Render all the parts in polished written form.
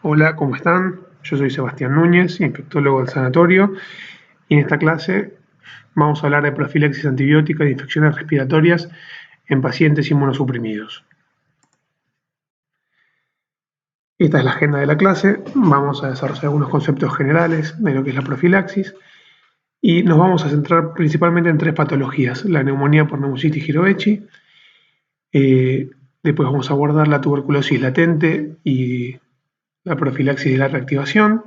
Hola, ¿cómo están? Yo soy Sebastián Núñez, infectólogo del sanatorio, y en esta clase vamos a hablar de profilaxis antibiótica de infecciones respiratorias en pacientes inmunosuprimidos. Esta es la agenda de la clase. Vamos a desarrollar algunos conceptos generales de lo que es la profilaxis y nos vamos a centrar principalmente en tres patologías: la neumonía por Pneumocystis jirovecii, después vamos a abordar la tuberculosis latente y la profilaxis de la reactivación.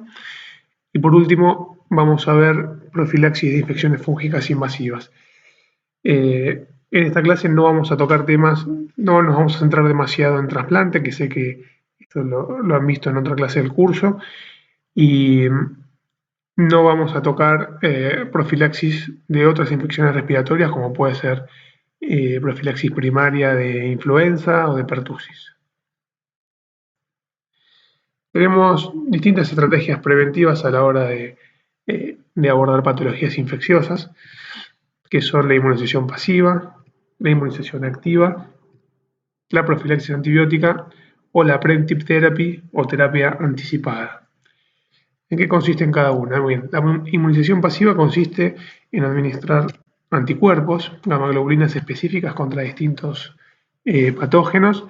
Y por último, vamos a ver profilaxis de infecciones fúngicas invasivas. En esta clase no vamos a tocar temas, no nos vamos a centrar demasiado en trasplante, que sé que esto lo han visto en otra clase del curso, y no vamos a tocar profilaxis de otras infecciones respiratorias, como puede ser profilaxis primaria de influenza o de pertusis. Tenemos distintas estrategias preventivas a la hora de abordar patologías infecciosas, que son la inmunización pasiva, la inmunización activa, la profilaxis antibiótica o la preemptive therapy o terapia anticipada. ¿En qué consiste en cada una? Bien, la inmunización pasiva consiste en administrar anticuerpos, gamma-globulinas específicas contra distintos patógenos,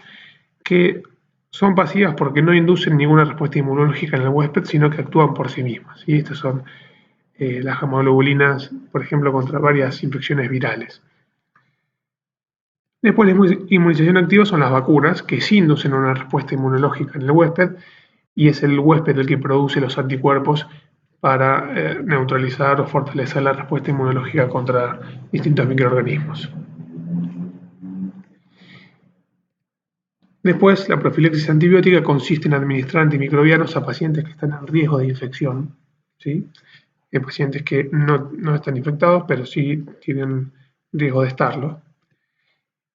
que son pasivas porque no inducen ninguna respuesta inmunológica en el huésped, sino que actúan por sí mismas. ¿Sí? Estas son las gamma-globulinas, por ejemplo, contra varias infecciones virales. Después, la inmunización activa son las vacunas, que sí inducen una respuesta inmunológica en el huésped, y es el huésped el que produce los anticuerpos para neutralizar o fortalecer la respuesta inmunológica contra distintos microorganismos. Después, la profilaxis antibiótica consiste en administrar antimicrobianos a pacientes que están en riesgo de infección, ¿sí? Hay pacientes que no están infectados, pero sí tienen riesgo de estarlo.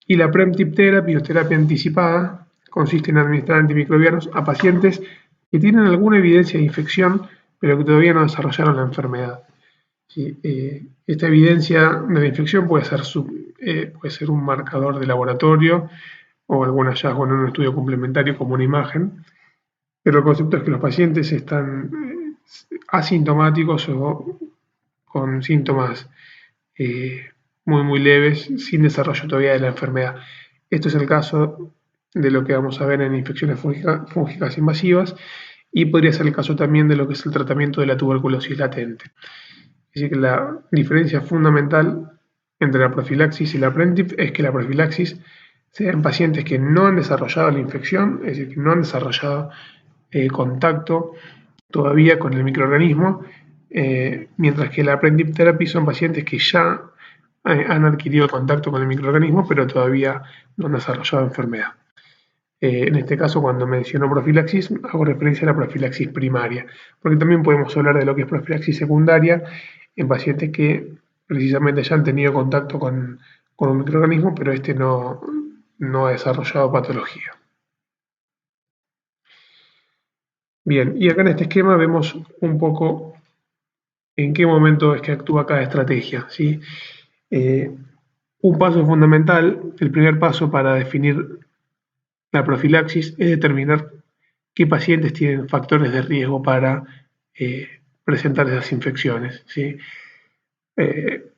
Y la preemptive therapy o terapia anticipada consiste en administrar antimicrobianos a pacientes que tienen alguna evidencia de infección, pero que todavía no desarrollaron la enfermedad. ¿Sí? Esta evidencia de la infección puede ser un marcador de laboratorio o algún hallazgo en un estudio complementario como una imagen, pero el concepto es que los pacientes están asintomáticos o con síntomas muy leves, sin desarrollo todavía de la enfermedad. Esto es el caso de lo que vamos a ver en infecciones fúngicas invasivas, y podría ser el caso también de lo que es el tratamiento de la tuberculosis latente. Es decir, que la diferencia fundamental entre la profilaxis y la preemptive es que la profilaxis sea en pacientes que no han desarrollado la infección, es decir, que no han desarrollado contacto todavía con el microorganismo, mientras que la preemptive therapy son pacientes que ya han adquirido contacto con el microorganismo, pero todavía no han desarrollado enfermedad. En este caso, cuando menciono profilaxis, hago referencia a la profilaxis primaria, porque también podemos hablar de lo que es profilaxis secundaria en pacientes que precisamente ya han tenido contacto con un microorganismo, pero este no ha desarrollado patología. Bien, y acá en este esquema vemos un poco en qué momento es que actúa cada estrategia, ¿sí? Un paso fundamental, el primer paso para definir la profilaxis, es determinar qué pacientes tienen factores de riesgo para presentar esas infecciones, ¿sí?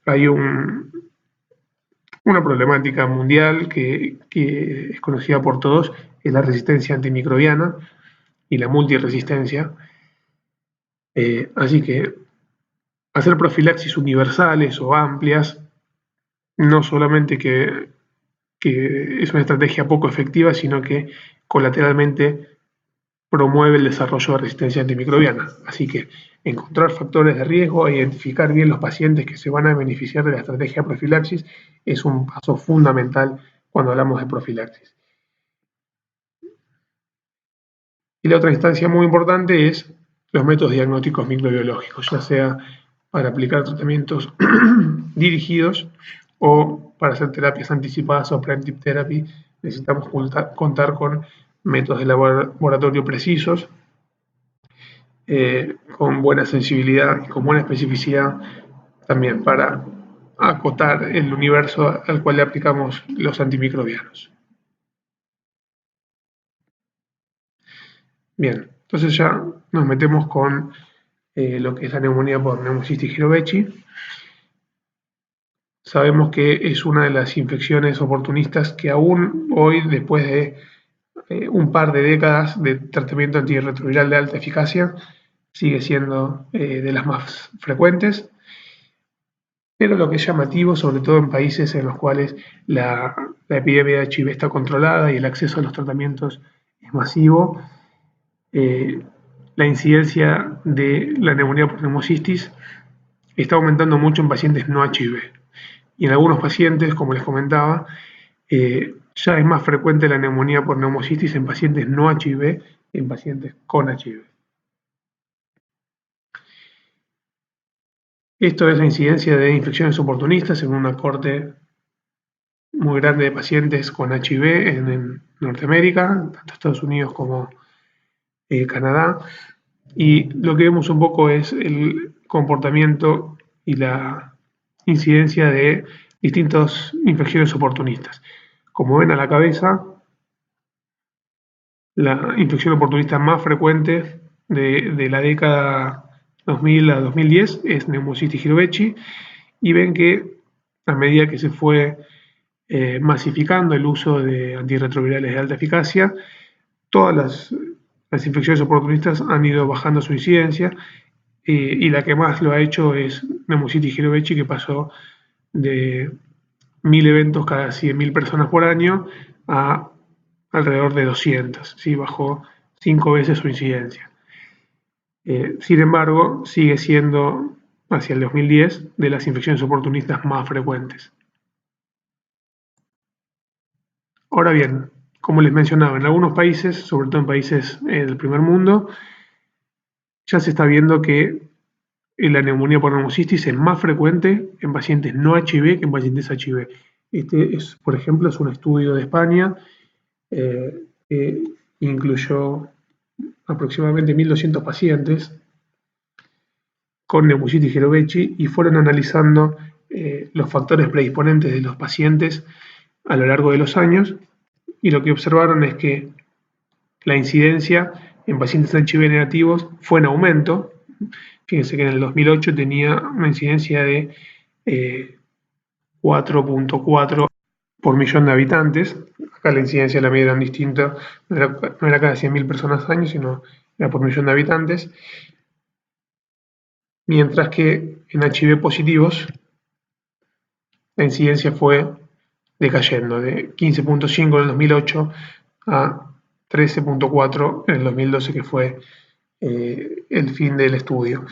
Hay una problemática mundial que es conocida por todos, es la resistencia antimicrobiana y la multiresistencia. Así que hacer profilaxis universales o amplias, no solamente que es una estrategia poco efectiva, sino que colateralmente promueve el desarrollo de resistencia antimicrobiana. Así que encontrar factores de riesgo e identificar bien los pacientes que se van a beneficiar de la estrategia de profilaxis es un paso fundamental cuando hablamos de profilaxis. Y la otra instancia muy importante es los métodos diagnósticos microbiológicos, ya sea para aplicar tratamientos dirigidos o para hacer terapias anticipadas o preemptive therapy. Necesitamos contar con métodos de laboratorio precisos, con buena sensibilidad y con buena especificidad también para acotar el universo al cual le aplicamos los antimicrobianos. Bien, Entonces ya nos metemos con lo que es la neumonía por neumocistis Girovechi. Sabemos que es una de las infecciones oportunistas que aún hoy, después de un par de décadas de tratamiento antirretroviral de alta eficacia, sigue siendo de las más frecuentes. Pero lo que es llamativo, sobre todo en países en los cuales la epidemia de HIV está controlada y el acceso a los tratamientos es masivo, eh, la incidencia de la neumonía por neumocistis está aumentando mucho en pacientes no HIV. Y en algunos pacientes, como les comentaba, ya es más frecuente la neumonía por neumocistis en pacientes no HIV que en pacientes con HIV. Esto es la incidencia de infecciones oportunistas en una corte muy grande de pacientes con HIV en Norteamérica, tanto Estados Unidos como Canadá. Y lo que vemos un poco es el comportamiento y la incidencia de distintas infecciones oportunistas. Como ven a la cabeza, la infección oportunista más frecuente de la década 2000 a 2010 es neumocistis Girovechi, y ven que a medida que se fue masificando el uso de antirretrovirales de alta eficacia, todas las infecciones oportunistas han ido bajando su incidencia, y la que más lo ha hecho es neumocistis Girovechi, que pasó de 1000 eventos cada 100.000 personas por año a alrededor de 200, ¿sí? Bajó 5 veces su incidencia. Sin embargo, sigue siendo, hacia el 2010, de las infecciones oportunistas más frecuentes. Ahora bien, como les mencionaba, en algunos países, sobre todo en países del primer mundo, ya se está viendo que la neumonía por neumocistis es más frecuente en pacientes no HIV que en pacientes HIV. Este es, por ejemplo, es un estudio de España que incluyó aproximadamente 1.200 pacientes con neumocistis Girovechi y fueron analizando los factores predisponentes de los pacientes a lo largo de los años, y lo que observaron es que la incidencia en pacientes HIV negativos fue en aumento. Fíjense que en el 2008 tenía una incidencia de 4.4 por millón de habitantes. Acá la incidencia la medida distinta, no era cada 100.000 personas año, sino era por millón de habitantes. Mientras que en HIV positivos la incidencia fue decayendo de 15.5 en el 2008 a 13.4 en el 2012, que fue el fin del estudio.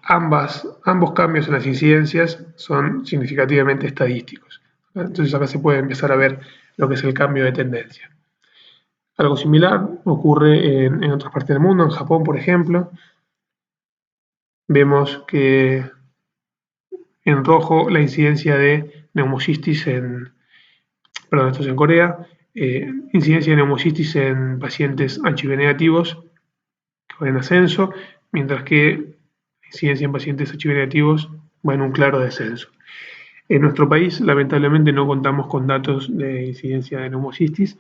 Ambos cambios en las incidencias son significativamente estadísticos. Entonces acá se puede empezar a ver lo que es el cambio de tendencia. Algo similar ocurre en otras partes del mundo. En Japón, por ejemplo, vemos que en rojo la incidencia de neumocistis esto es en Corea, incidencia de neumocistis en pacientes HIV negativos que va en ascenso, mientras que la incidencia en pacientes HIV negativos va en un claro descenso. En nuestro país, lamentablemente, no contamos con datos de incidencia de neumocistis,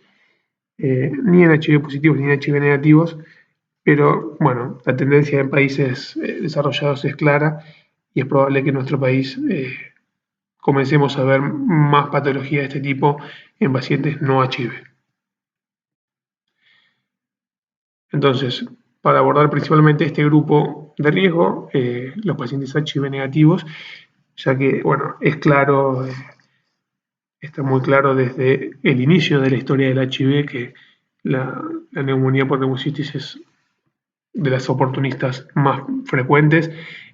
ni en HIV positivos ni en HIV negativos, pero bueno, la tendencia en países desarrollados es clara, y es probable que en nuestro país comencemos a ver más patología de este tipo en pacientes no HIV. Entonces, para abordar principalmente este grupo de riesgo, los pacientes HIV negativos, ya que, bueno, es claro, está muy claro desde el inicio de la historia del HIV que la neumonía por neumocistis es de las oportunistas más frecuentes,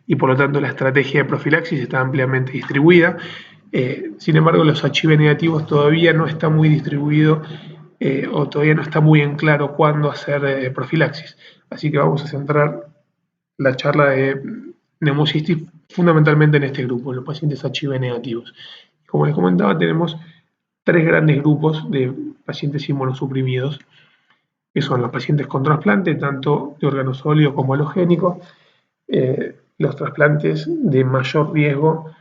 y por lo tanto la estrategia de profilaxis está ampliamente distribuida. Sin embargo, los HIV negativos todavía no está muy distribuido, o todavía no está muy en claro cuándo hacer profilaxis. Así que vamos a centrar la charla de neumocistis fundamentalmente en este grupo, los pacientes HIV negativos. Como les comentaba, tenemos tres grandes grupos de pacientes inmunosuprimidos, que son los pacientes con trasplante, tanto de órgano sólido como halogénico, los trasplantes de mayor riesgo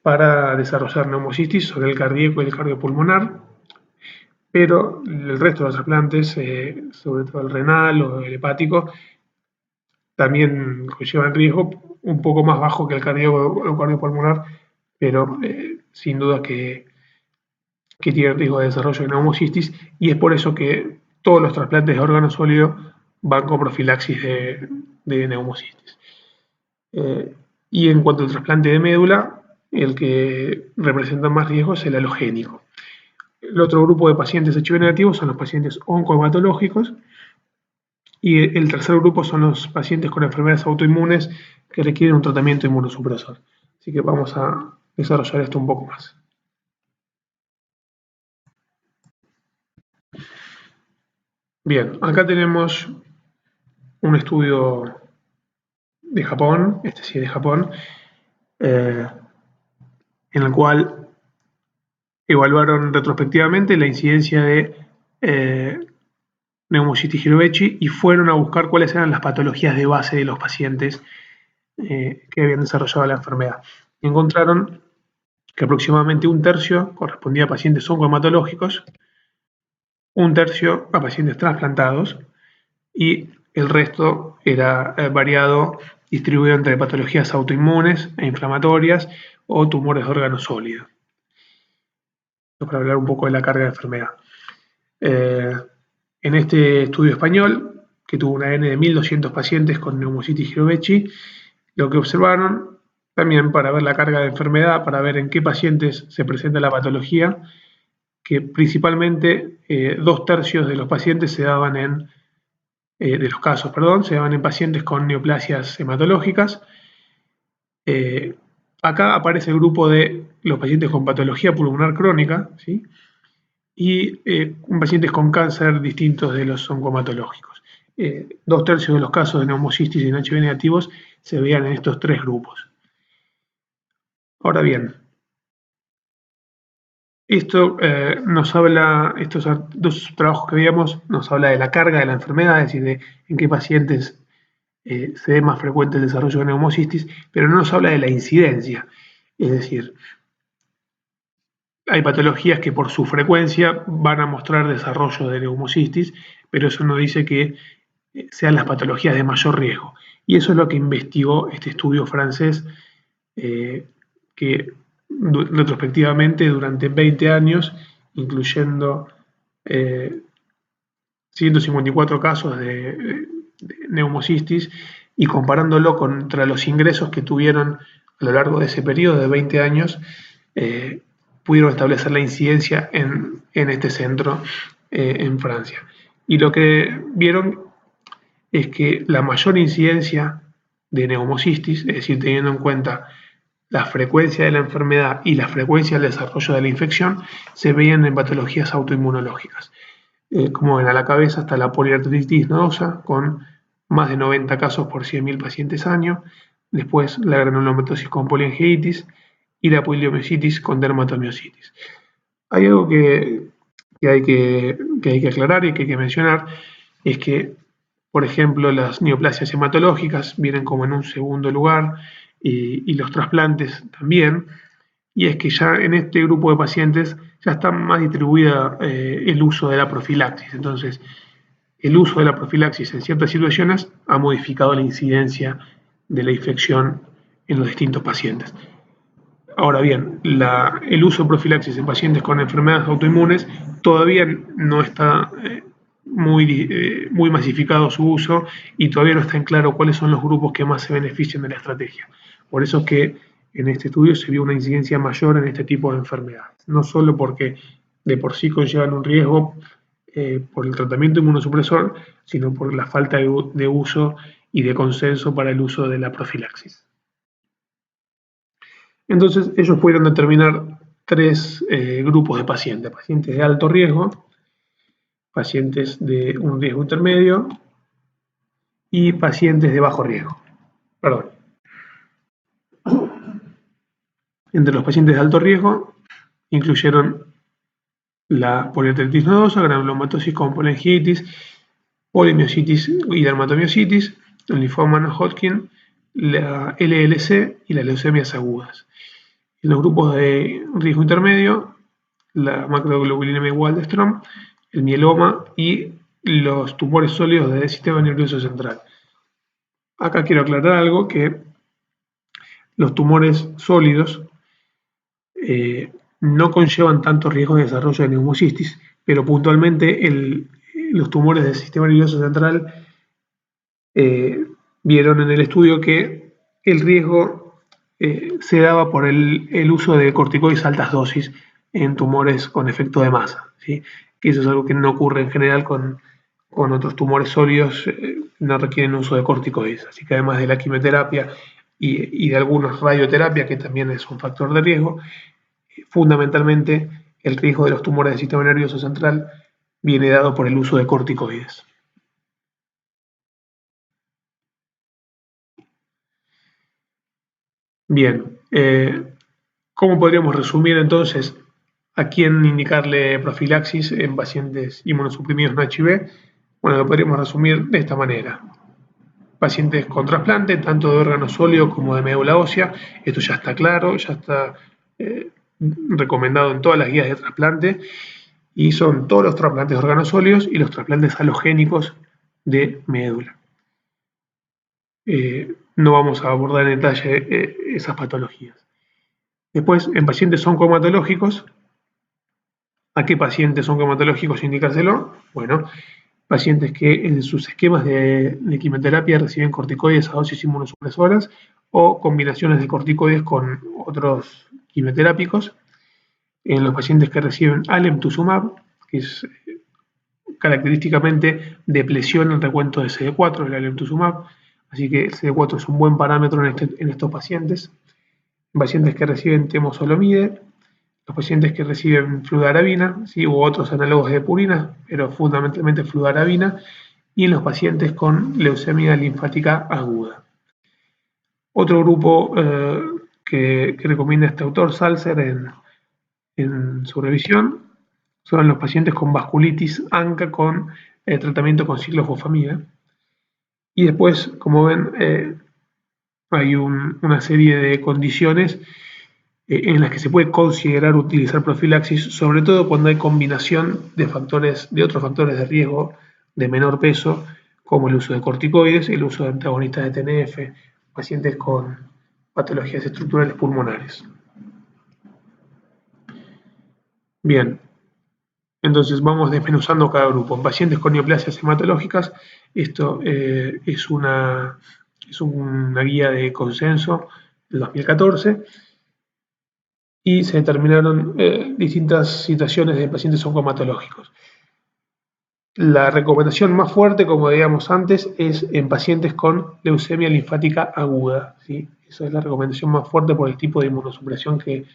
para desarrollar neumocistis son el cardíaco y el cardiopulmonar, pero el resto de los trasplantes, sobre todo el renal o el hepático, también conllevan riesgo un poco más bajo que el cardiopulmonar, pero sin duda que tiene riesgo de desarrollo de neumocistis, y es por eso que todos los trasplantes de órgano sólido van con profilaxis de neumocistis. Y en cuanto al trasplante de médula, el que representa más riesgo es el halogénico. El otro grupo de pacientes HIV negativos son los pacientes oncohematológicos, y el tercer grupo son los pacientes con enfermedades autoinmunes que requieren un tratamiento inmunosupresor. Así que vamos a desarrollar esto un poco más. Bien, acá tenemos un estudio de Japón, este sí es de Japón, en el cual evaluaron retrospectivamente la incidencia de neumocitis Hirovechi y fueron a buscar cuáles eran las patologías de base de los pacientes que habían desarrollado la enfermedad. Y encontraron que aproximadamente un tercio correspondía a pacientes oncohematológicos, un tercio a pacientes trasplantados y el resto era variado, distribuido entre patologías autoinmunes e inflamatorias o tumores de órgano sólido. Para hablar un poco de la carga de enfermedad. En este estudio español, que tuvo una N de 1.200 pacientes con neumocitis Hirovechi, lo que observaron, también para ver la carga de enfermedad, para ver en qué pacientes se presenta la patología, que principalmente 2/3 de los pacientes se daban en de los casos, se daban en pacientes con neoplasias hematológicas. Acá aparece el grupo de los pacientes con patología pulmonar crónica, ¿sí? Y pacientes con cáncer distintos de los oncohematológicos. 2/3 de los casos de neumocistis en HIV negativos se veían en estos tres grupos. Ahora bien, esto nos habla, estos dos trabajos que veíamos, nos habla de la carga de la enfermedad, es decir, de en qué pacientes se ve más frecuente el desarrollo de neumocistis, pero no nos habla de la incidencia. Es decir, hay patologías que por su frecuencia van a mostrar desarrollo de neumocistis, pero eso no dice que sean las patologías de mayor riesgo. Y eso es lo que investigó este estudio francés, que retrospectivamente durante 20 años, incluyendo 154 casos de neumocistis, y comparándolo contra los ingresos que tuvieron a lo largo de ese periodo de 20 años, pudieron establecer la incidencia en este centro en Francia. Y lo que vieron es que la mayor incidencia de neumocistis, es decir, teniendo en cuenta la frecuencia de la enfermedad y la frecuencia del desarrollo de la infección, se veían en patologías autoinmunológicas. Como ven, a la cabeza está la poliarteritis nodosa, con más de 90 casos por 100.000 pacientes año, después la granulomatosis con poliangiitis y la poliomiositis con dermatomiositis. Hay algo que hay que aclarar y que hay que mencionar, es que, por ejemplo, las neoplasias hematológicas vienen como en un segundo lugar, y los trasplantes también, y es que ya en este grupo de pacientes ya está más distribuida el uso de la profilaxis. Entonces, el uso de la profilaxis en ciertas situaciones ha modificado la incidencia de la infección en los distintos pacientes. Ahora bien, el uso de profilaxis en pacientes con enfermedades autoinmunes todavía no está muy masificado su uso, y todavía no está en claro cuáles son los grupos que más se benefician de la estrategia. Por eso es que en este estudio se vio una incidencia mayor en este tipo de enfermedades, no solo porque de por sí conllevan un riesgo por el tratamiento inmunosupresor, sino por la falta de uso y de consenso para el uso de la profilaxis. Entonces, ellos pudieron determinar tres grupos de pacientes: pacientes de alto riesgo, pacientes de un riesgo intermedio y pacientes de bajo riesgo. Perdón. Entre los pacientes de alto riesgo incluyeron la poliarteritis nodosa, granulomatosis con polangiitis, polimiositis y dermatomiositis, el linfoma no-Hodgkin, la LLC y las leucemias agudas. En los grupos de riesgo intermedio, la macroglobulinema Waldenström, el mieloma y los tumores sólidos del sistema nervioso central. Acá quiero aclarar algo, que los tumores sólidos no conllevan tanto riesgo de desarrollo de neumocistis, pero puntualmente los tumores del sistema nervioso central vieron en el estudio que el riesgo se daba por el uso de corticoides altas dosis en tumores con efecto de masa, ¿sí? Que eso es algo que no ocurre en general con otros tumores sólidos, no requieren uso de corticoides. Así que además de la quimioterapia y de algunas radioterapias, que también es un factor de riesgo, fundamentalmente el riesgo de los tumores del sistema nervioso central viene dado por el uso de corticoides. Bien, ¿cómo podríamos resumir entonces a quién indicarle profilaxis en pacientes inmunosuprimidos en HIV? Bueno, lo podríamos resumir de esta manera. Pacientes con trasplante, tanto de órgano sólido como de médula ósea, esto ya está claro, ya está recomendado en todas las guías de trasplante, y son todos los trasplantes de órganos sólidos y los trasplantes halogénicos de médula. No vamos a abordar en detalle esas patologías. Después, en pacientes oncohematológicos, ¿a qué pacientes oncohematológicos indicárselo? Bueno, pacientes que en sus esquemas de quimioterapia reciben corticoides a dosis inmunosupresoras o combinaciones de corticoides con otros quimioterápicos. En los pacientes que reciben alemtuzumab, que es característicamente depresión en recuento de CD4, el alemtuzumab, así que el CD4 es un buen parámetro en estos pacientes. En pacientes que reciben temozolomide, los pacientes que reciben fludarabina, ¿sí? U otros análogos de purina, pero fundamentalmente fludarabina, y en los pacientes con leucemia linfática aguda. Otro grupo que recomienda este autor, Salzer, en su revisión, son los pacientes con vasculitis ANCA con tratamiento con ciclofosfamida. Y después, como ven, hay una serie de condiciones en las que se puede considerar utilizar profilaxis, sobre todo cuando hay combinación de otros factores de riesgo de menor peso, como el uso de corticoides, el uso de antagonistas de TNF, pacientes con patologías estructurales pulmonares. Bien, entonces vamos desmenuzando cada grupo. En pacientes con neoplasias hematológicas, esto es una guía de consenso del 2014, y se determinaron distintas situaciones de pacientes oncohematológicos. La recomendación más fuerte, como veíamos antes, es en pacientes con leucemia linfática aguda, ¿sí? Esa es la recomendación más fuerte por el tipo de inmunosupresión que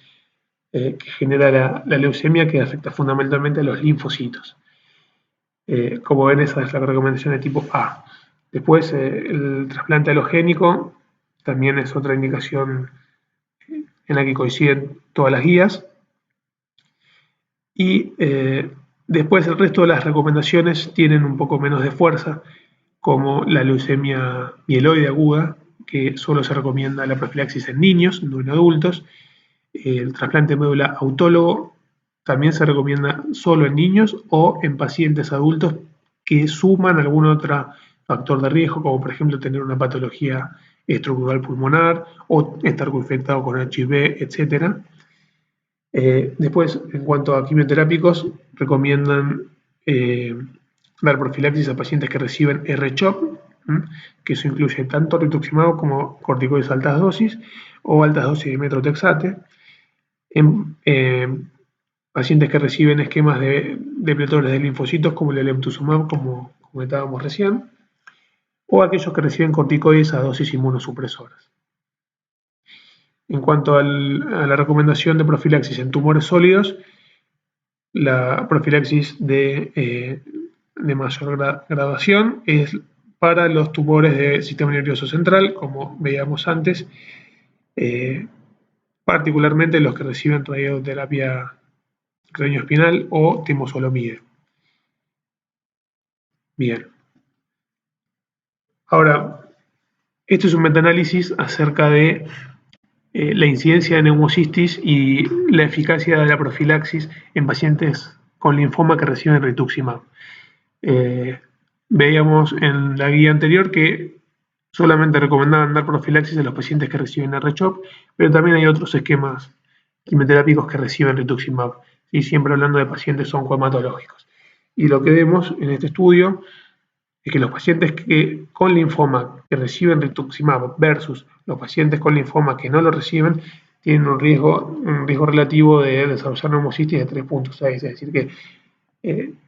genera la leucemia, que afecta fundamentalmente a los linfocitos. Como ven, esa es la recomendación de tipo A. Después, el trasplante halogénico también es otra indicación en la que coinciden todas las guías. Y después el resto de las recomendaciones tienen un poco menos de fuerza, como la leucemia mieloide aguda, que solo se recomienda la profilaxis en niños, no en adultos. El trasplante de médula autólogo también se recomienda solo en niños o en pacientes adultos que suman algún otro factor de riesgo, como por ejemplo tener una patología estructural pulmonar o estar infectado con HIV, etc. Después, en cuanto a quimioterápicos, recomiendan dar profilaxis a pacientes que reciben R-CHOP, que eso incluye tanto rituximab como corticoides altas dosis o altas dosis de metrotexate. En pacientes que reciben esquemas de depletores de linfocitos como el alemtuzumab, como comentábamos recién, o aquellos que reciben corticoides a dosis inmunosupresoras. En cuanto a la recomendación de profilaxis en tumores sólidos, la profilaxis de mayor graduación es para los tumores del sistema nervioso central, como veíamos antes, particularmente los que reciben radioterapia craneoespinal o temozolomide. Bien. Ahora, esto es un metaanálisis acerca de la incidencia de neumocistis y la eficacia de la profilaxis en pacientes con linfoma que reciben rituximab. Veíamos en la guía anterior que solamente recomendaban dar profilaxis a los pacientes que reciben R-CHOP, pero también hay otros esquemas quimioterápicos que reciben rituximab, y siempre hablando de pacientes oncohematológicos. Y lo que vemos en este estudio es que los pacientes con linfoma que reciben rituximab versus los pacientes con linfoma que no lo reciben tienen un riesgo relativo de desarrollar neumocistis de 3.6, es decir que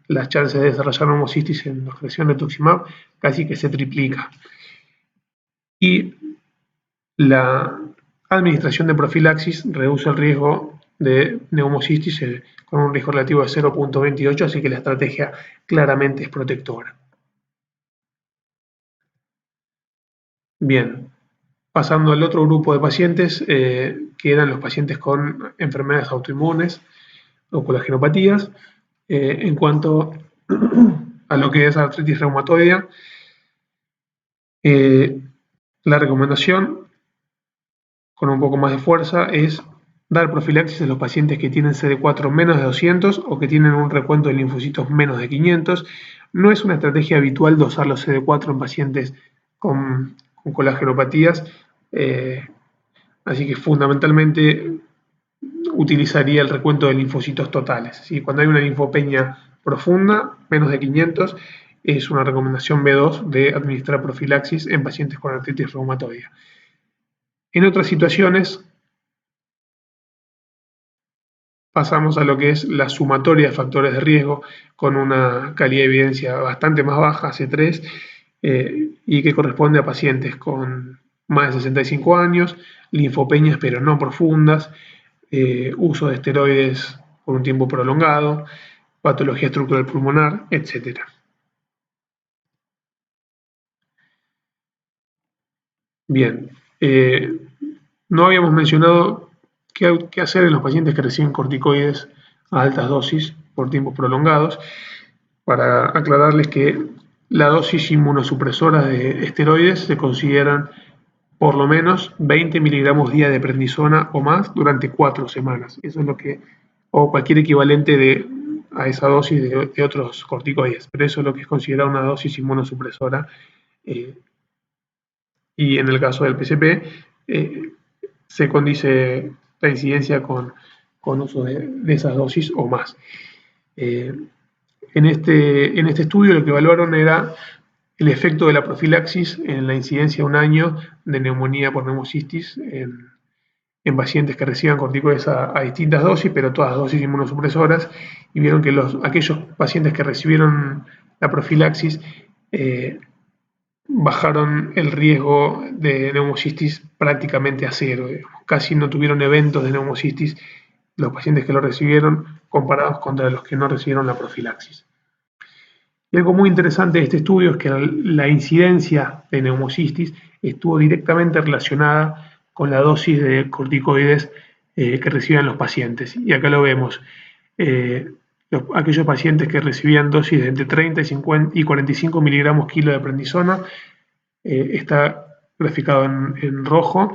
las chances de desarrollar neumocistis en los que reciben rituximab casi que se triplica. Y la administración de profilaxis reduce el riesgo de neumocistis con un riesgo relativo de 0.28, así que la estrategia claramente es protectora. Bien, pasando al otro grupo de pacientes, que eran los pacientes con enfermedades autoinmunes o colagenopatías. En cuanto a lo que es artritis reumatoidea, la recomendación, con un poco más de fuerza, es dar profilaxis a los pacientes que tienen CD4 menos de 200 o que tienen un recuento de linfocitos menos de 500. No es una estrategia habitual dosar los CD4 en pacientes con colagenopatías, así que fundamentalmente utilizaría el recuento de linfocitos totales. ¿Sí? Cuando hay una linfopenia profunda, menos de 500, es una recomendación B2 de administrar profilaxis en pacientes con artritis reumatoidea. En otras situaciones, pasamos a lo que es la sumatoria de factores de riesgo con una calidad de evidencia bastante más baja, C3, y que corresponde a pacientes con más de 65 años, linfopenias pero no profundas, uso de esteroides por un tiempo prolongado, patología estructural pulmonar, etc. Bien, no habíamos mencionado qué hacer en los pacientes que reciben corticoides a altas dosis por tiempos prolongados, para aclararles que la dosis inmunosupresora de esteroides se consideran por lo menos 20 miligramos día de prednisona o más durante 4 semanas. Eso es lo que, o cualquier equivalente a esa dosis de otros corticoides, pero eso es lo que es considerado una dosis inmunosupresora. Y en el caso del PCP, se condice la incidencia con uso de esas dosis o más. En este estudio lo que evaluaron era el efecto de la profilaxis en la incidencia de un año de neumonía por neumocistis en pacientes que reciban corticoides a distintas dosis, pero todas dosis inmunosupresoras, y vieron que aquellos pacientes que recibieron la profilaxis bajaron el riesgo de neumocistis prácticamente a cero. Casi no tuvieron eventos de neumocistis los pacientes que lo recibieron comparados contra los que no recibieron la profilaxis. Y algo muy interesante de este estudio es que la incidencia de neumocistis estuvo directamente relacionada con la dosis de corticoides que recibían los pacientes. Y acá lo vemos. Aquellos pacientes que recibían dosis de entre 30 y 45 miligramos kilo de prednisona, está graficado en rojo,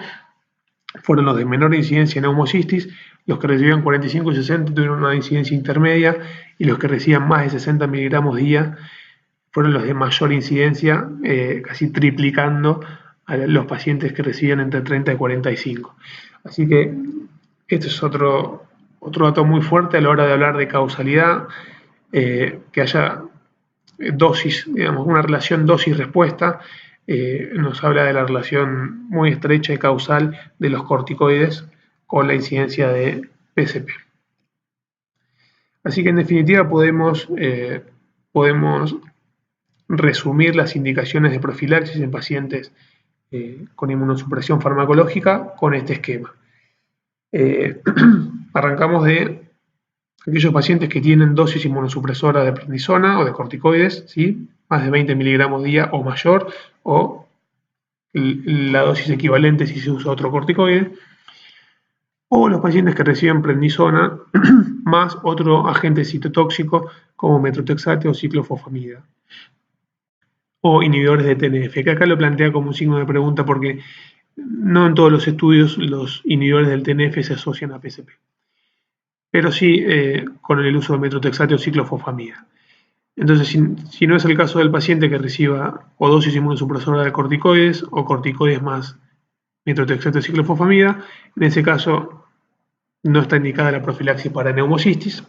fueron los de menor incidencia en neumocistis. Los que recibían 45 y 60 tuvieron una incidencia intermedia, y los que recibían más de 60 miligramos día fueron los de mayor incidencia, casi triplicando a los pacientes que recibían entre 30 y 45. Así que este es otro dato muy fuerte a la hora de hablar de causalidad, que haya dosis, digamos, una relación dosis-respuesta. Nos habla de la relación muy estrecha y causal de los corticoides con la incidencia de PCP. Así que en definitiva podemos resumir las indicaciones de profilaxis en pacientes con inmunosupresión farmacológica con este esquema. Arrancamos de aquellos pacientes que tienen dosis inmunosupresora de prednisona o de corticoides, ¿sí? Más de 20 miligramos día o mayor, o la dosis equivalente si se usa otro corticoide, o los pacientes que reciben prednisona más otro agente citotóxico como metotrexate o ciclofosfamida, o inhibidores de TNF, que acá lo plantea como un signo de pregunta porque no en todos los estudios los inhibidores del TNF se asocian a PCP, pero sí con el uso de metotrexato o ciclofosfamida. Entonces, si no es el caso del paciente que reciba o dosis inmunosupresora de corticoides o corticoides más metotrexato o ciclofosfamida, en ese caso no está indicada la profilaxis para neumocistis.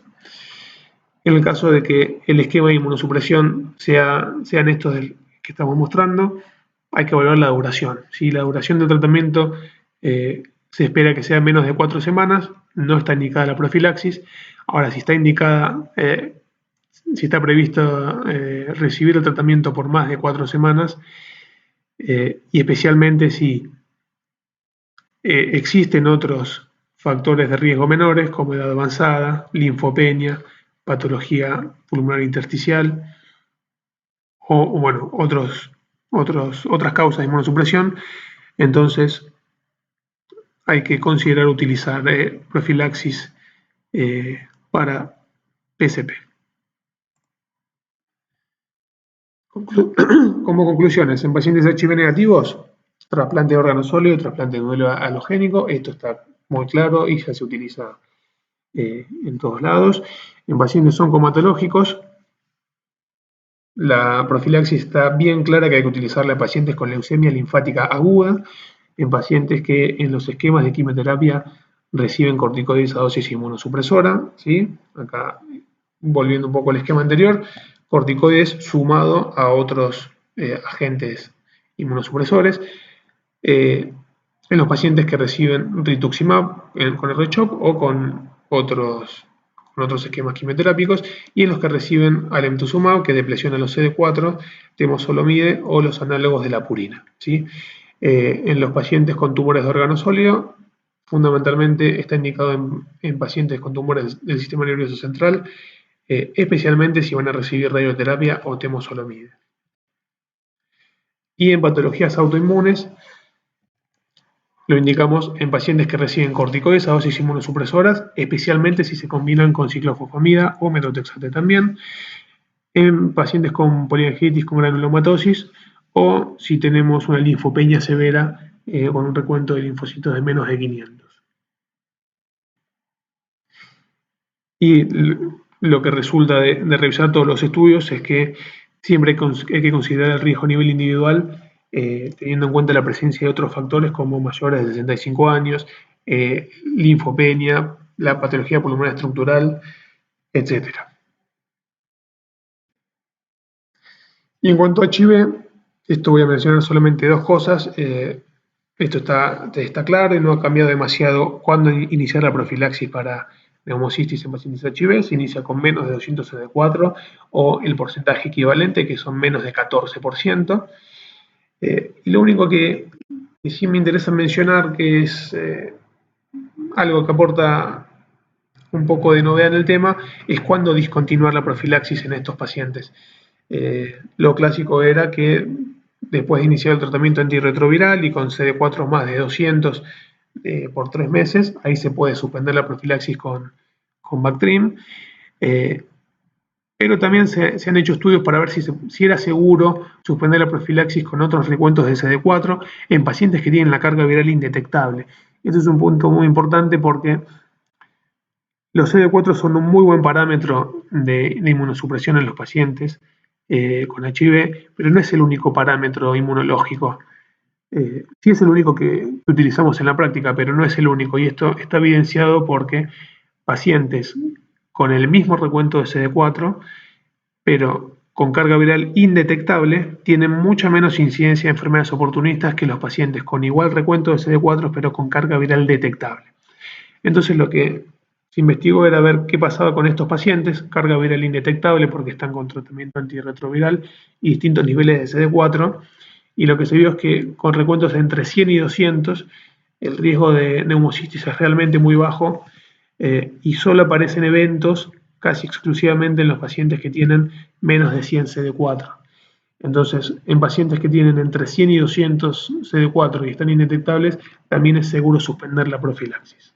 En el caso de que el esquema de inmunosupresión sean estos que estamos mostrando, hay que evaluar la duración. Si la duración del tratamiento se espera que sea menos de 4 semanas, no está indicada la profilaxis. Ahora, si está indicada, si está previsto recibir el tratamiento por más de 4 semanas, y especialmente si existen otros factores de riesgo menores como edad avanzada, linfopenia, patología pulmonar intersticial o bueno, otras causas de inmunosupresión, entonces hay que considerar utilizar profilaxis para PCP. Como conclusiones, en pacientes HIV negativos, trasplante de órgano sólido, trasplante de nódulo halogénico, esto está muy claro y ya se utiliza en todos lados. En pacientes oncomatológicos, la profilaxis está bien clara que hay que utilizarla en pacientes con leucemia linfática aguda, en pacientes que en los esquemas de quimioterapia reciben corticoides a dosis inmunosupresora, ¿sí? Acá, volviendo un poco al esquema anterior, corticoides sumado a otros agentes inmunosupresores. En los pacientes que reciben rituximab con R-CHOP o con otros esquemas quimioterápicos, y en los que reciben alemtuzumab, que depresiona los CD4, temozolomide o los análogos de la purina, ¿sí? En los pacientes con tumores de órgano sólido, fundamentalmente está indicado en pacientes con tumores del sistema nervioso central, especialmente si van a recibir radioterapia o temozolomide. Y en patologías autoinmunes, lo indicamos en pacientes que reciben corticoides a dosis inmunosupresoras, especialmente si se combinan con ciclofosfamida o metotrexato también, en pacientes con poliangiitis con granulomatosis o si tenemos una linfopenia severa con un recuento de linfocitos de menos de 500. Y lo que resulta de revisar todos los estudios es que siempre hay que considerar el riesgo a nivel individual, teniendo en cuenta la presencia de otros factores como mayores de 65 años, linfopenia, la patología pulmonar estructural, etc. Y en cuanto a HIV, esto voy a mencionar solamente dos cosas. Esto está claro y no ha cambiado demasiado cuándo iniciar la profilaxis para neumocistis en pacientes HIV. Se inicia con menos de 200 CD4 o el porcentaje equivalente, que son menos de 14%. Y lo único que sí me interesa mencionar, que es algo que aporta un poco de novedad en el tema, es cuándo discontinuar la profilaxis en estos pacientes. Lo clásico era que después de iniciar el tratamiento antirretroviral y con CD4 más de 200 por 3 meses, ahí se puede suspender la profilaxis con Bactrim. Pero también se han hecho estudios para ver si era seguro suspender la profilaxis con otros recuentos de CD4 en pacientes que tienen la carga viral indetectable. Este es un punto muy importante porque los CD4 son un muy buen parámetro de inmunosupresión en los pacientes con HIV, pero no es el único parámetro inmunológico. Sí es el único que utilizamos en la práctica, pero no es el único. Y esto está evidenciado porque pacientes con el mismo recuento de CD4, pero con carga viral indetectable, tienen mucha menos incidencia de enfermedades oportunistas que los pacientes con igual recuento de CD4, pero con carga viral detectable. Entonces lo que se investigó era ver qué pasaba con estos pacientes, carga viral indetectable porque están con tratamiento antirretroviral y distintos niveles de CD4, y lo que se vio es que con recuentos de entre 100 y 200 el riesgo de neumocistis es realmente muy bajo y solo aparecen eventos casi exclusivamente en los pacientes que tienen menos de 100 CD4. Entonces, en pacientes que tienen entre 100 y 200 CD4 y están indetectables, también es seguro suspender la profilaxis.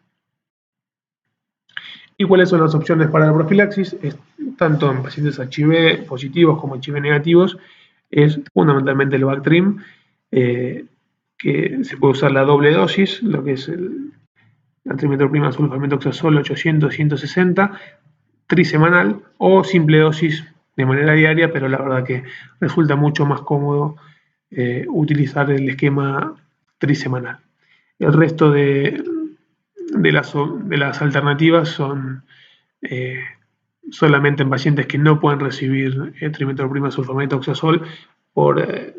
¿Y cuáles son las opciones para la profilaxis? Tanto en pacientes HIV positivos como HIV negativos, es fundamentalmente el Bactrim, que que se puede usar la doble dosis, lo que es la trimetroprima sulfametoxazol 800-160 trisemanal, o simple dosis de manera diaria, pero la verdad que resulta mucho más cómodo utilizar el esquema trisemanal. El resto de las alternativas son solamente en pacientes que no pueden recibir trimetroprima sulfametoxazol por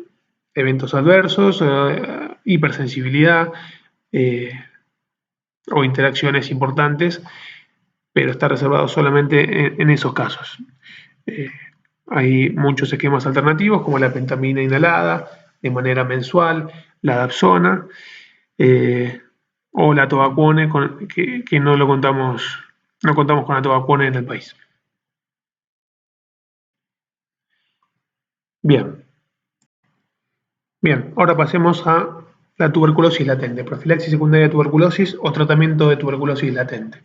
eventos adversos, hipersensibilidad o interacciones importantes, pero está reservado solamente en esos casos. Hay muchos esquemas alternativos como la pentamina inhalada de manera mensual, la dapsona o la tobacuone, que no contamos con la tobacuone en el país. Bien, ahora pasemos a la tuberculosis latente, profilaxis secundaria de tuberculosis o tratamiento de tuberculosis latente.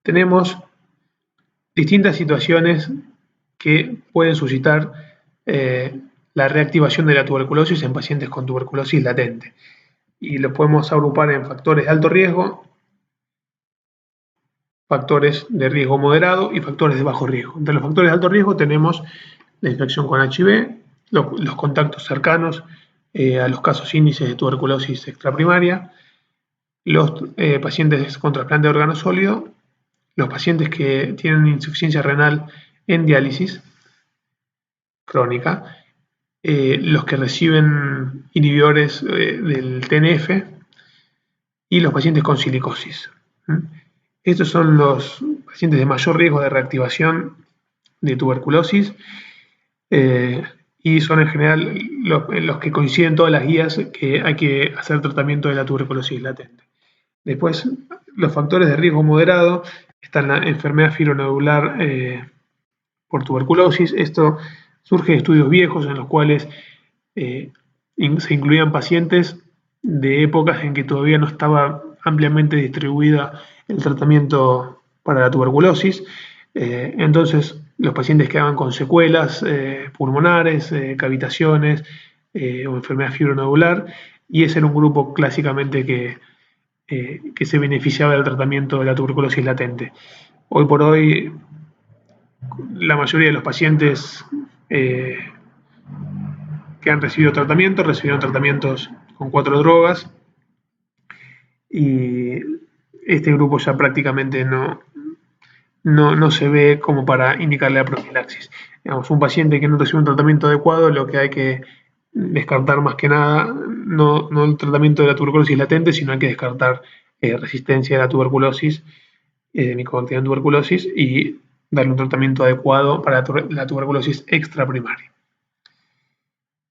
Tenemos distintas situaciones que pueden suscitar la reactivación de la tuberculosis en pacientes con tuberculosis latente. Y lo podemos agrupar en factores de alto riesgo, factores de riesgo moderado y factores de bajo riesgo. Entre los factores de alto riesgo tenemos la infección con HIV, los contactos cercanos a los casos índices de tuberculosis extraprimaria, los pacientes con trasplante de órgano sólido, los pacientes que tienen insuficiencia renal en diálisis crónica, los que reciben inhibidores del TNF y los pacientes con silicosis. Estos son los pacientes de mayor riesgo de reactivación de tuberculosis y son en general los que coinciden todas las guías que hay que hacer tratamiento de la tuberculosis latente. Después, los factores de riesgo moderado están la enfermedad fibronodular por tuberculosis. Esto surge de estudios viejos en los cuales se incluían pacientes de épocas en que todavía no estaba ampliamente distribuida el tratamiento para la tuberculosis. Entonces, los pacientes quedaban con secuelas pulmonares, cavitaciones o enfermedad fibronodular, y ese era un grupo clásicamente que se beneficiaba del tratamiento de la tuberculosis latente. Hoy por hoy, la mayoría de los pacientes que han recibido tratamiento recibieron tratamientos con 4 drogas, y este grupo ya prácticamente no se ve como para indicarle la profilaxis. Digamos, un paciente que no recibe un tratamiento adecuado, lo que hay que descartar más que nada, no el tratamiento de la tuberculosis latente, sino hay que descartar resistencia a la tuberculosis, micobacteriana tuberculosis, y darle un tratamiento adecuado para la tuberculosis extraprimaria.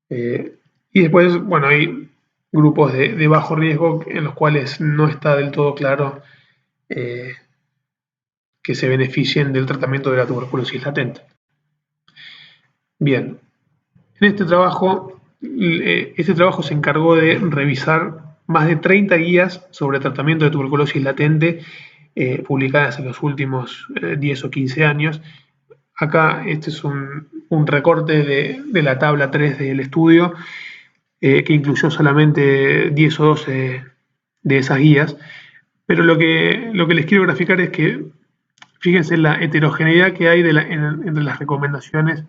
Y después, bueno, hay grupos de bajo riesgo en los cuales no está del todo claro que se beneficien del tratamiento de la tuberculosis latente. Bien, en este trabajo se encargó de revisar más de 30 guías sobre tratamiento de tuberculosis latente publicadas en los últimos 10 o 15 años. Acá este es un recorte de la tabla 3 del estudio que incluyó solamente 10 o 12 de esas guías, pero lo que les quiero graficar es que fíjense la heterogeneidad que hay entre las recomendaciones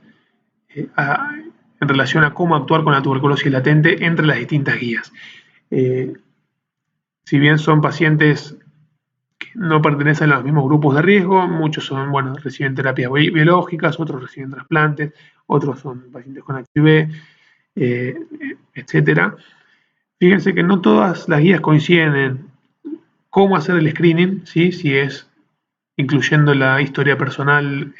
en relación a cómo actuar con la tuberculosis latente entre las distintas guías. Si bien son pacientes que no pertenecen a los mismos grupos de riesgo, muchos reciben terapias biológicas, otros reciben trasplantes, otros son pacientes con HIV, etc. Fíjense que no todas las guías coinciden en cómo hacer el screening, ¿sí? Si es incluyendo la historia personal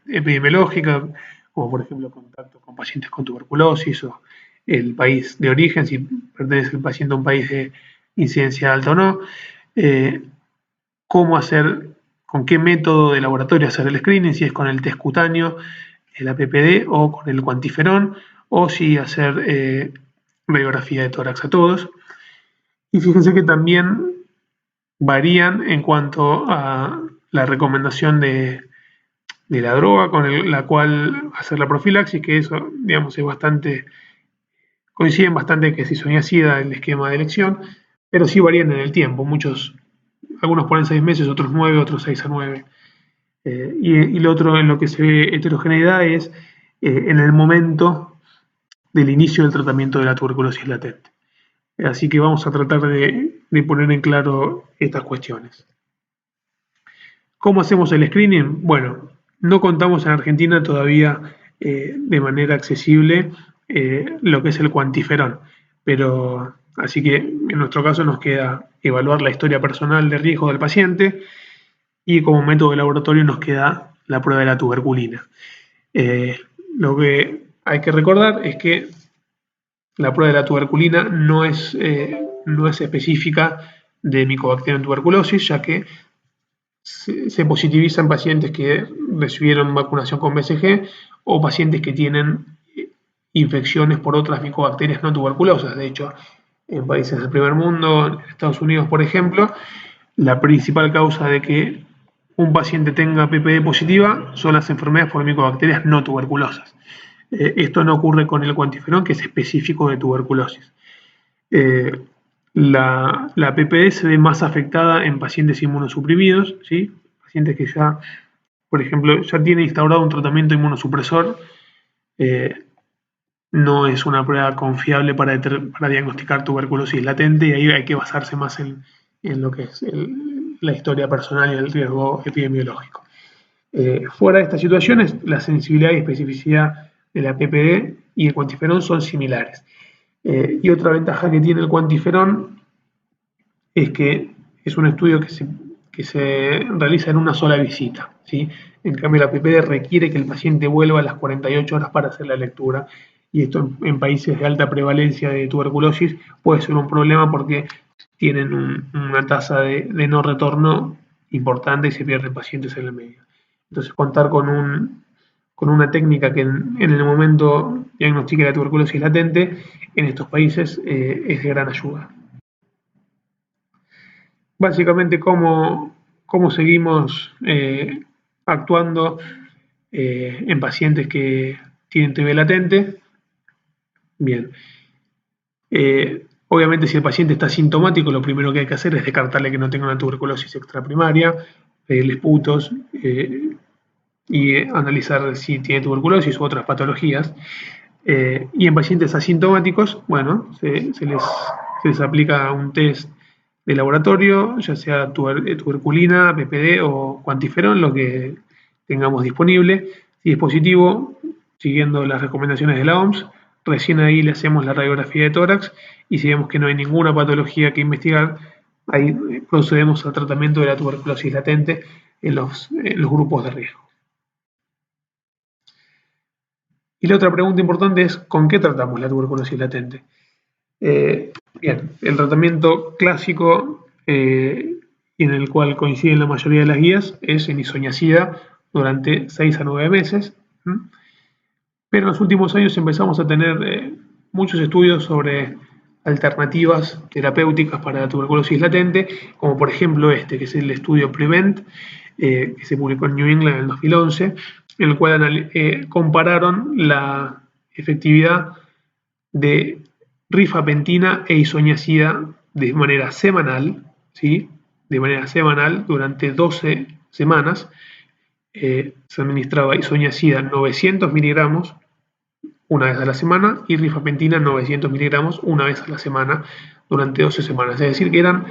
epidemiológica, como por ejemplo contacto con pacientes con tuberculosis, o el país de origen, si pertenece el paciente a un país de incidencia alta o no, cómo hacer, con qué método de laboratorio hacer el screening, si es con el test cutáneo, el APPD, o con el cuantiferón, o si hacer radiografía de tórax a todos. Y fíjense que también varían en cuanto a la recomendación de la droga con la cual hacer la profilaxis, que eso, digamos, es bastante Coinciden bastante que es isoniazida el esquema de elección, pero sí varían en el tiempo. Algunos ponen 6 meses, otros 9, otros 6 a 9. Y lo otro en lo que se ve heterogeneidad es en el momento del inicio del tratamiento de la tuberculosis latente. Así que vamos a tratar de poner en claro estas cuestiones. ¿Cómo hacemos el screening? Bueno, no contamos en Argentina todavía de manera accesible lo que es el cuantiferón, pero así que en nuestro caso nos queda evaluar la historia personal de riesgo del paciente y como método de laboratorio nos queda la prueba de la tuberculina. Lo que hay que recordar es que la prueba de la tuberculina no es específica de Mycobacterium tuberculosis, ya que se positiviza en pacientes que recibieron vacunación con BCG o pacientes que tienen infecciones por otras micobacterias no tuberculosas. De hecho, en países del primer mundo, en Estados Unidos, por ejemplo, la principal causa de que un paciente tenga PPD positiva son las enfermedades por micobacterias no tuberculosas. Esto no ocurre con el cuantiferón, que es específico de tuberculosis. La PPD se ve más afectada en pacientes inmunosuprimidos, ¿sí? Pacientes que ya, por ejemplo, ya tienen instaurado un tratamiento inmunosupresor. No es una prueba confiable para diagnosticar tuberculosis latente y ahí hay que basarse más en lo que es la historia personal y el riesgo epidemiológico. Fuera de estas situaciones, la sensibilidad y especificidad de la PPD y el cuantiferón son similares. Y otra ventaja que tiene el cuantiferón es que es un estudio que se realiza en una sola visita, ¿sí? En cambio, la PPD requiere que el paciente vuelva a las 48 horas para hacer la lectura, y esto en países de alta prevalencia de tuberculosis puede ser un problema porque tienen una tasa de no retorno importante y se pierden pacientes en el medio. Entonces, contar con una técnica que en el momento diagnostique la tuberculosis latente en estos países es de gran ayuda. Básicamente, cómo seguimos actuando en pacientes que tienen TB latente. Bien. Obviamente, si el paciente está sintomático, lo primero que hay que hacer es descartarle que no tenga una tuberculosis extraprimaria, pedirle putos y analizar si tiene tuberculosis u otras patologías. Y en pacientes asintomáticos, bueno, se les aplica un test de laboratorio, ya sea tuberculina, PPD o cuantiferón, lo que tengamos disponible. Si es positivo, siguiendo las recomendaciones de la OMS, recién ahí le hacemos la radiografía de tórax y si vemos que no hay ninguna patología que investigar, ahí procedemos al tratamiento de la tuberculosis latente en los grupos de riesgo. Y la otra pregunta importante es, ¿con qué tratamos la tuberculosis latente? Bien, el tratamiento clásico y en el cual coinciden la mayoría de las guías es en isoniazida durante 6 a 9 meses. Pero en los últimos años empezamos a tener muchos estudios sobre alternativas terapéuticas para la tuberculosis latente, como por ejemplo este, que es el estudio PREVENT, que se publicó en New England en el 2011, en el cual compararon la efectividad de rifapentina e isoniazida de manera semanal, ¿sí? De manera semanal durante 12 semanas. Se administraba isoniazida 900 miligramos una vez a la semana y rifapentina 900 miligramos una vez a la semana durante 12 semanas. Es decir, que eran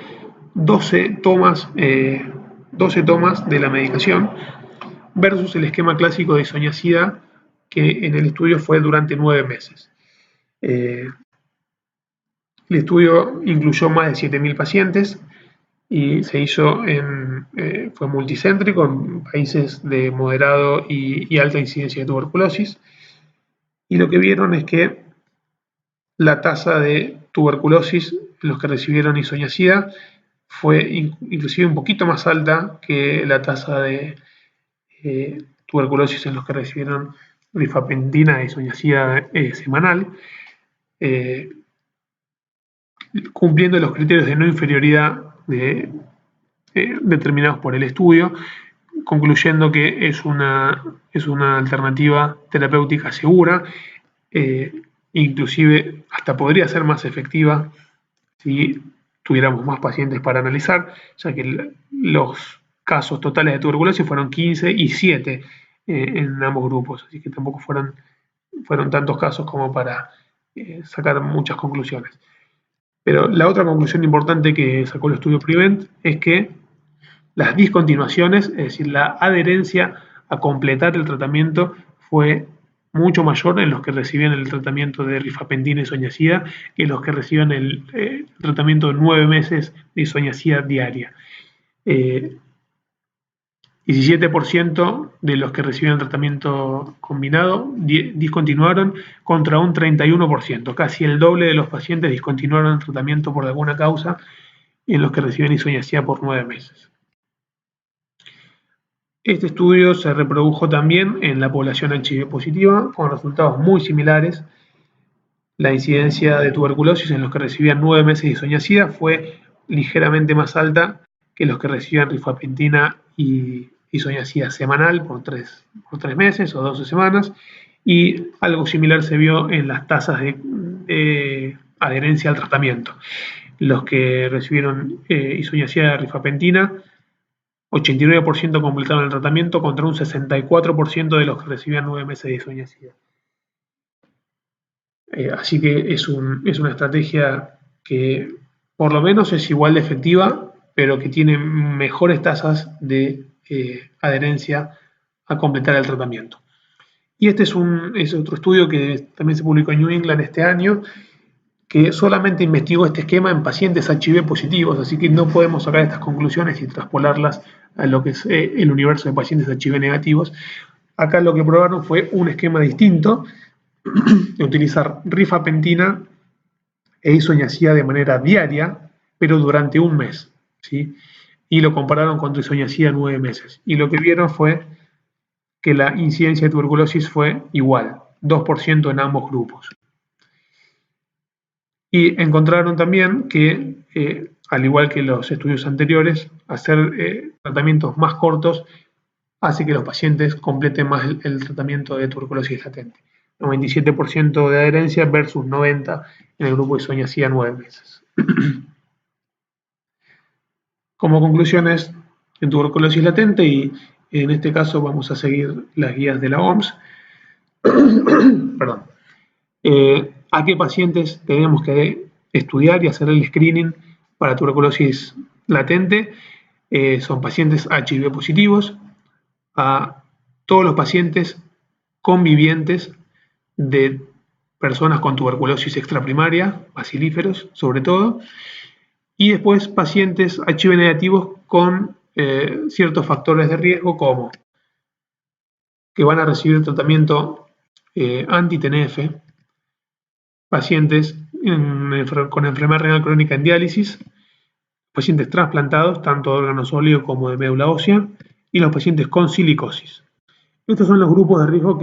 12 tomas de la medicación versus el esquema clásico de isoniazida que en el estudio fue durante 9 meses. El estudio incluyó más de 7.000 pacientes y se hizo fue multicéntrico en países de moderado y alta incidencia de tuberculosis. Y lo que vieron es que la tasa de tuberculosis en los que recibieron isoniazida fue inclusive un poquito más alta que la tasa de tuberculosis en los que recibieron rifapentina e isoniazida semanal, cumpliendo los criterios de no inferioridad determinados por el estudio, concluyendo que es una alternativa terapéutica segura, inclusive hasta podría ser más efectiva si tuviéramos más pacientes para analizar, ya que los casos totales de tuberculosis fueron 15 y 7 en ambos grupos, así que tampoco fueron tantos casos como para sacar muchas conclusiones. Pero la otra conclusión importante que sacó el estudio PREVENT es que las discontinuaciones, es decir, la adherencia a completar el tratamiento, fue mucho mayor en los que recibían el tratamiento de rifampicina y isoniazida que en los que recibían el tratamiento de 9 meses de isoniazida diaria. 17% de los que recibieron tratamiento combinado discontinuaron contra un 31%, casi el doble de los pacientes discontinuaron el tratamiento por alguna causa en los que reciben isoniazida por 9 meses. Este estudio se reprodujo también en la población HIV positiva con resultados muy similares. La incidencia de tuberculosis en los que recibían 9 meses de isoniazida fue ligeramente más alta que los que recibían rifampicina y isoniazida semanal por 3 meses o 12 semanas, y algo similar se vio en las tasas de adherencia al tratamiento. Los que recibieron isoniazida de rifampicina, 89% completaron el tratamiento contra un 64% de los que recibían 9 meses de isoniazida. Así que es una estrategia que por lo menos es igual de efectiva, pero que tiene mejores tasas de adherencia a completar el tratamiento. Y este es otro estudio que también se publicó en New England este año, que solamente investigó este esquema en pacientes HIV positivos, así que no podemos sacar estas conclusiones y traspolarlas a lo que es el universo de pacientes HIV negativos. Acá lo que probaron fue un esquema distinto, de utilizar rifampicina e isoniazida de manera diaria, pero durante un mes, ¿sí? Y lo compararon contra isoniazida 9 meses. Y lo que vieron fue que la incidencia de tuberculosis fue igual, 2% en ambos grupos. Y encontraron también que, al igual que los estudios anteriores, hacer tratamientos más cortos hace que los pacientes completen más el tratamiento de tuberculosis latente. 97% de adherencia versus 90% en el grupo de isoniazida 9 meses. Como conclusiones en tuberculosis latente, y en este caso vamos a seguir las guías de la OMS, perdón. ¿A qué pacientes tenemos que estudiar y hacer el screening para tuberculosis latente? Son pacientes HIV positivos, a todos los pacientes convivientes de personas con tuberculosis extraprimaria, bacilíferos sobre todo, y después pacientes HIV negativos con ciertos factores de riesgo, como que van a recibir tratamiento anti-TNF, pacientes con enfermedad renal crónica en diálisis, pacientes trasplantados, tanto de órganos sólidos como de médula ósea, y los pacientes con silicosis. Estos son los grupos de riesgo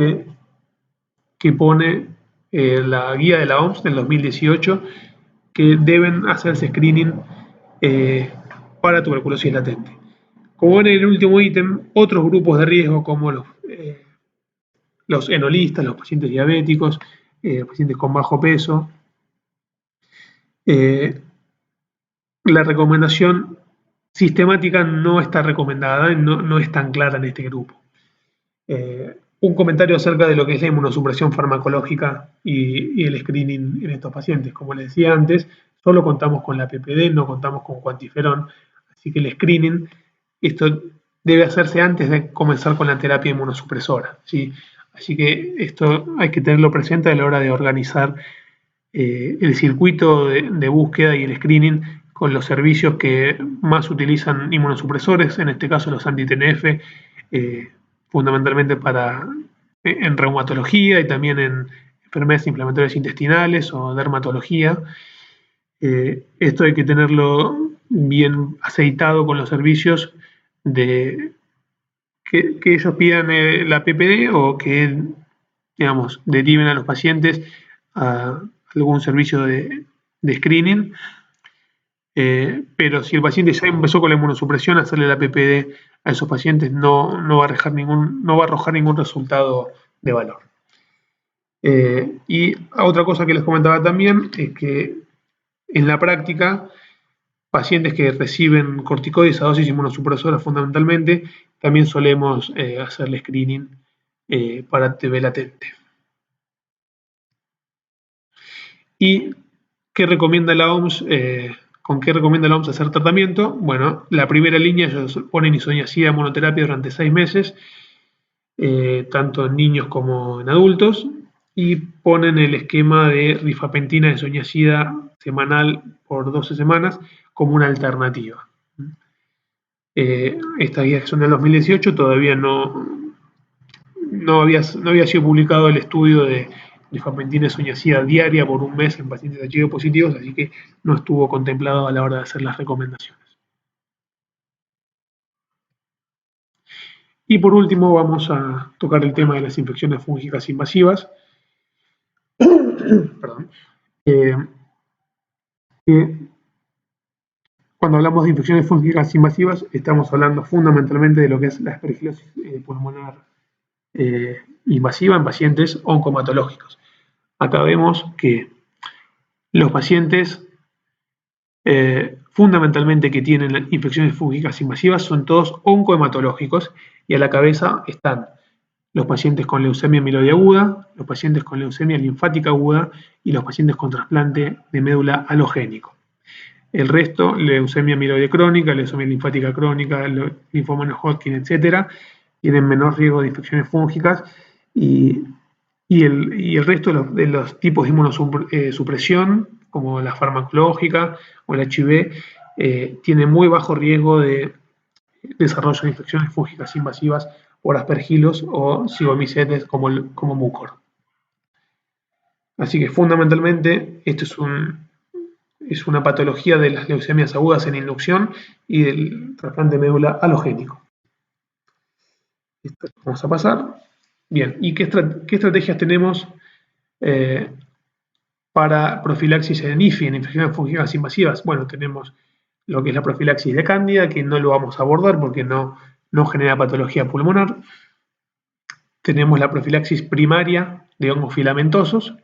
que pone la guía de la OMS del 2018, que deben hacerse screening para tuberculosis latente. Como en el último ítem, otros grupos de riesgo como los enolistas, los pacientes diabéticos, pacientes con bajo peso. La recomendación sistemática no está recomendada, no es tan clara en este grupo. Un comentario acerca de lo que es la inmunosupresión farmacológica y el screening en estos pacientes. Como les decía antes, solo contamos con la PPD, no contamos con cuantiferón, así que el screening, esto debe hacerse antes de comenzar con la terapia inmunosupresora, ¿sí? Así que esto hay que tenerlo presente a la hora de organizar el circuito de búsqueda y el screening con los servicios que más utilizan inmunosupresores, en este caso los anti-TNF, fundamentalmente en reumatología y también en enfermedades inflamatorias intestinales o dermatología. Esto hay que tenerlo bien aceitado con los servicios que ellos pidan la PPD o que, digamos, deriven a los pacientes a algún servicio de screening. Pero si el paciente ya empezó con la inmunosupresión, hacerle la PPD a esos pacientes no va a arrojar ningún resultado de valor. Y otra cosa que les comentaba también es que en la práctica, pacientes que reciben corticoides a dosis inmunosupresora fundamentalmente, también solemos hacerle screening para TB latente. ¿Y qué recomienda la OMS? ¿Con qué recomienda la OMS hacer tratamiento? Bueno, la primera línea, ellos ponen isoniazida monoterapia durante 6 meses, tanto en niños como en adultos, y ponen el esquema de rifapentina de isoniazida semanal por 12 semanas como una alternativa. Estas guías que son del 2018 todavía no había sido publicado el estudio de rifampicina isoniazida diaria por un mes en pacientes HIV positivos, así que no estuvo contemplado a la hora de hacer las recomendaciones. Y por último vamos a tocar el tema de las infecciones fúngicas invasivas. Perdón. Cuando hablamos de infecciones fúngicas invasivas, estamos hablando fundamentalmente de lo que es la aspergilosis pulmonar invasiva en pacientes oncomatológicos. Acá vemos que los pacientes fundamentalmente que tienen infecciones fúngicas invasivas son todos oncohematológicos y a la cabeza están los pacientes con leucemia mieloide aguda, los pacientes con leucemia linfática aguda y los pacientes con trasplante de médula halogénico. El resto, leucemia mieloide crónica, leucemia linfática crónica, linfoma no Hodgkin, etc., tienen menor riesgo de infecciones fúngicas y el resto de los tipos de inmunosupresión, como la farmacológica o el HIV, tiene muy bajo riesgo de desarrollo de infecciones fúngicas invasivas por aspergillus o zigomycetes como mucor. Así que fundamentalmente esto es una patología de las leucemias agudas en inducción y del trasplante de médula halogénico. Esto vamos a pasar. Bien, ¿y qué estrategias tenemos para profilaxis en IFI, en infecciones fúngicas invasivas? Bueno, tenemos lo que es la profilaxis de cándida, que no lo vamos a abordar porque no genera patología pulmonar. Tenemos la profilaxis primaria de hongos filamentosos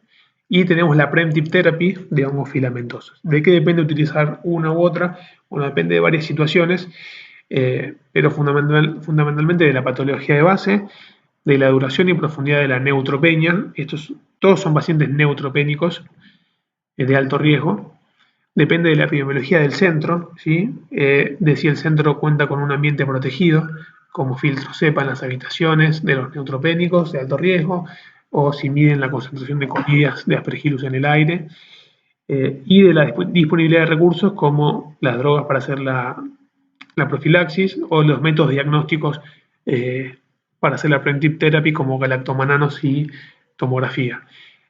y tenemos la preemptive therapy de hongos filamentosos. ¿De qué depende utilizar una u otra? Bueno, depende de varias situaciones, pero fundamentalmente de la patología de base, de la duración y profundidad de la neutropenia. Todos son pacientes neutropénicos de alto riesgo. Depende de la epidemiología del centro, ¿sí? De si el centro cuenta con un ambiente protegido, como filtros cepa en las habitaciones de los neutropénicos de alto riesgo, o si miden la concentración de colillas de aspergillus en el aire, y de la disponibilidad de recursos como las drogas para hacer la profilaxis o los métodos diagnósticos para hacer la preemptive therapy como galactomananos y tomografía.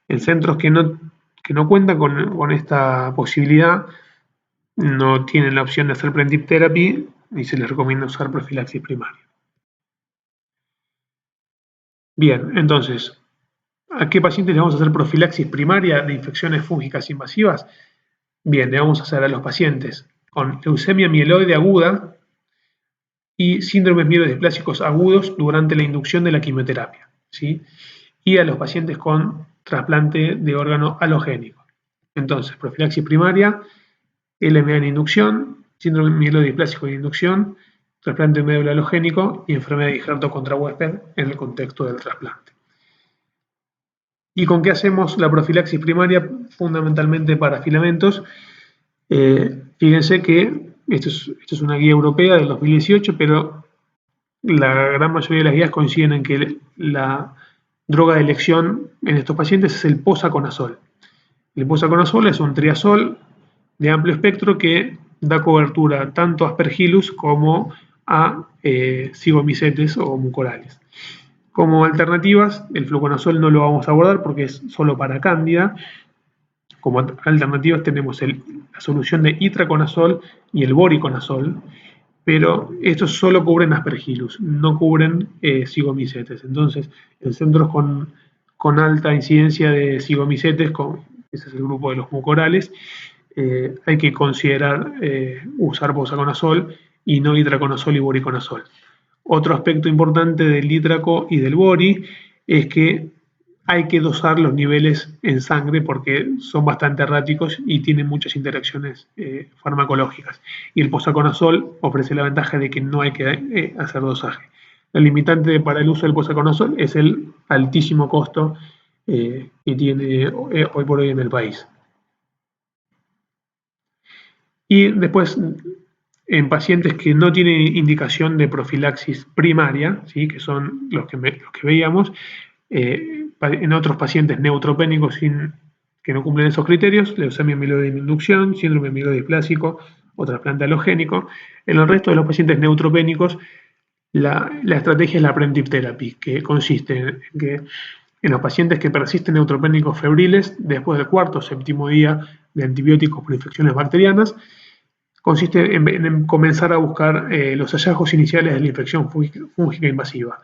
En centros que no cuentan con esta posibilidad, no tienen la opción de hacer preemptive therapy y se les recomienda usar profilaxis primaria. Bien, entonces, ¿a qué pacientes le vamos a hacer profilaxis primaria de infecciones fúngicas invasivas? Bien, le vamos a hacer a los pacientes con leucemia mieloide aguda y síndromes mielodisplásicos agudos durante la inducción de la quimioterapia, ¿sí? Y a los pacientes con trasplante de órgano halogénico. Entonces, profilaxis primaria, LMA en inducción, síndrome mielodiplásico en inducción, trasplante de médula halogénico y enfermedad de injerto contra huésped en el contexto del trasplante. ¿Y con qué hacemos la profilaxis primaria? Fundamentalmente para filamentos. Fíjense que esto es una guía europea del 2018, pero la gran mayoría de las guías coinciden en que la droga de elección en estos pacientes es el posaconazol. El posaconazol es un triazol de amplio espectro que da cobertura tanto a aspergillus como a zigomycetes o mucorales. Como alternativas, el fluconazol no lo vamos a abordar porque es solo para cándida. Como alternativas tenemos la solución de itraconazol y el boriconazol, pero estos solo cubren aspergillus, no cubren zigomycetes. Entonces, en centros con alta incidencia de zigomycetes, ese es el grupo de los mucorales, hay que considerar usar posaconazol y no itraconazol y boriconazol. Otro aspecto importante del ítraco y del bori es que hay que dosar los niveles en sangre porque son bastante erráticos y tienen muchas interacciones farmacológicas. Y el posaconazol ofrece la ventaja de que no hay que hacer dosaje. La limitante para el uso del posaconazol es el altísimo costo que tiene hoy por hoy en el país. Y después, en pacientes que no tienen indicación de profilaxis primaria, ¿sí? Que son los que veíamos, en otros pacientes neutropénicos que no cumplen esos criterios, leucemia amiloide de inducción, síndrome amiloidiplásico o trasplante alogénico. En el resto de los pacientes neutropénicos, la estrategia es la preventive therapy, que consiste en que en los pacientes que persisten neutropénicos febriles, después del cuarto o séptimo día de antibióticos por infecciones bacterianas, consiste en comenzar a buscar los hallazgos iniciales de la infección fúngica invasiva,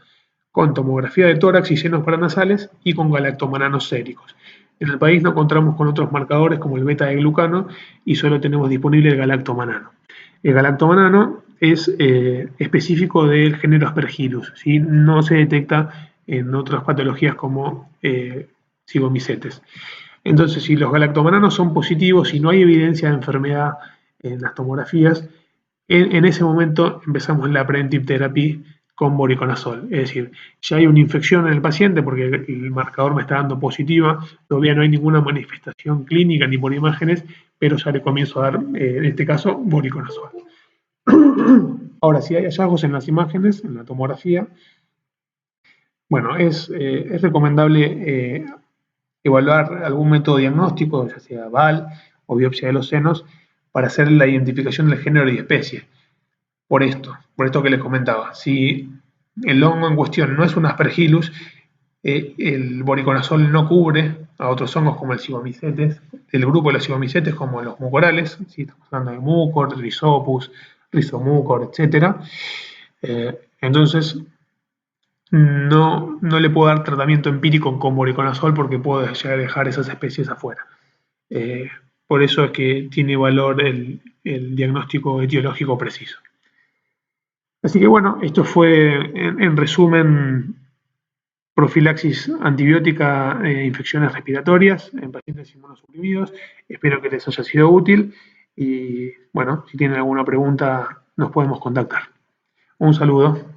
con tomografía de tórax y senos paranasales y con galactomananos séricos. En el país no contamos con otros marcadores como el beta-glucano y solo tenemos disponible el galactomanano. El galactomanano es específico del género Aspergillus, ¿sí? No se detecta en otras patologías como cigomicetes. Entonces, si los galactomananos son positivos y no hay evidencia de enfermedad en las tomografías, en ese momento empezamos la preventive therapy con voriconazol. Es decir, ya hay una infección en el paciente porque el marcador me está dando positiva, todavía no hay ninguna manifestación clínica ni por imágenes, pero ya le comienzo a dar, en este caso, voriconazol. Ahora, si hay hallazgos en las imágenes, en la tomografía, bueno, es recomendable evaluar algún método diagnóstico, ya sea VAL o biopsia de los senos, para hacer la identificación del género y especie. Por esto que les comentaba. Si el hongo en cuestión no es un Aspergillus, el voriconazol no cubre a otros hongos como el cigomicetes, el grupo de los cigomicetes como los mucorales, ¿sí? Estamos hablando de mucor, rhizopus, rizomucor, etc. Entonces, no le puedo dar tratamiento empírico con voriconazol porque puedo llegar a dejar esas especies afuera. Por eso es que tiene valor el diagnóstico etiológico preciso. Así que bueno, esto fue en resumen profilaxis antibiótica e infecciones respiratorias en pacientes inmunosuprimidos. Espero que les haya sido útil y bueno, si tienen alguna pregunta nos podemos contactar. Un saludo.